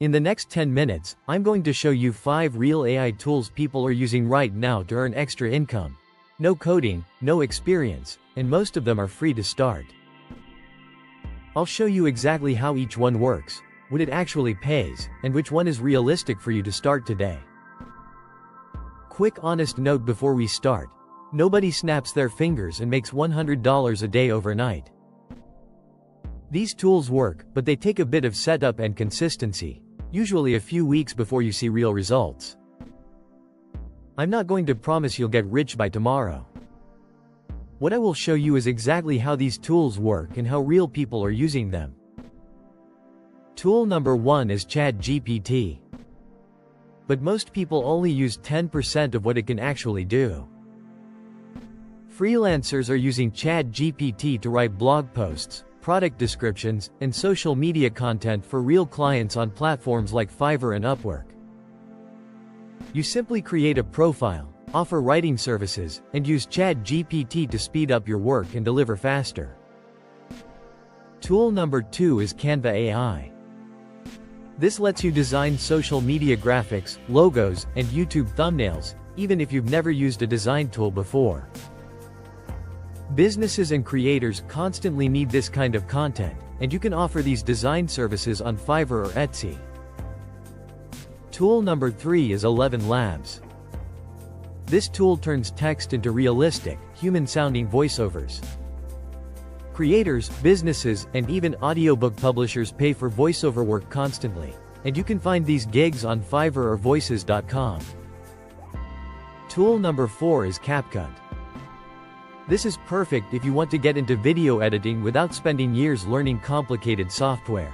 In the next 10 minutes, I'm going to show you 5 real AI tools people are using right now to earn extra income. No coding, no experience, and most of them are free to start. I'll show you exactly how each one works, what it actually pays, and which one is realistic for you to start today. Quick honest note before we start. Nobody snaps their fingers and makes $100 a day overnight. These tools work, but they take a bit of setup and consistency, usually a few weeks before you see real results. I'm not going to promise you'll get rich by tomorrow. What I will show you is exactly how these tools work and how real people are using them. Tool number 1 is ChatGPT. But most people only use 10% of what it can actually do. Freelancers are using ChatGPT to write blog posts, product descriptions, and social media content for real clients on platforms like Fiverr and Upwork. You simply create a profile, offer writing services, and use ChatGPT to speed up your work and deliver faster. Tool number 2 is Canva AI. This lets you design social media graphics, logos, and YouTube thumbnails, even if you've never used a design tool before. Businesses and creators constantly need this kind of content, and you can offer these design services on Fiverr or Etsy. Tool number 3 is ElevenLabs. This tool turns text into realistic, human-sounding voiceovers. Creators, businesses, and even audiobook publishers pay for voiceover work constantly, and you can find these gigs on Fiverr or voices.com. Tool number 4 is CapCut. This is perfect if you want to get into video editing without spending years learning complicated software.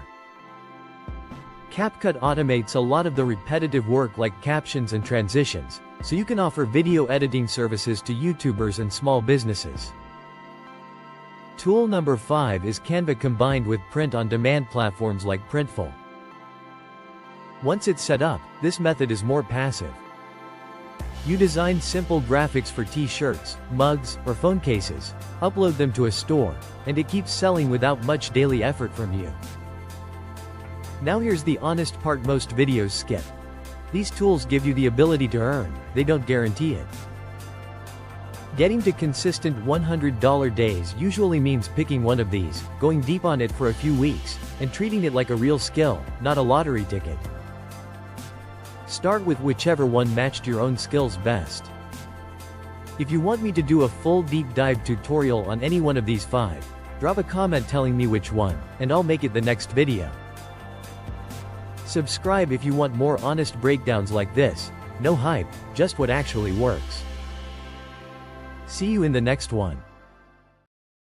CapCut automates a lot of the repetitive work like captions and transitions, so you can offer video editing services to YouTubers and small businesses. Tool number 5 is Canva combined with print-on-demand platforms like Printful. Once it's set up, this method is more passive. You design simple graphics for t-shirts, mugs, or phone cases, upload them to a store, and it keeps selling without much daily effort from you. Now here's the honest part most videos skip. These tools give you the ability to earn, they don't guarantee it. Getting to consistent $100 days usually means picking one of these, going deep on it for a few weeks, and treating it like a real skill, not a lottery ticket. Start with whichever one matched your own skills best. If you want me to do a full deep dive tutorial on any one of these 5, drop a comment telling me which one, and I'll make it the next video. Subscribe if you want more honest breakdowns like this, no hype, just what actually works. See you in the next one.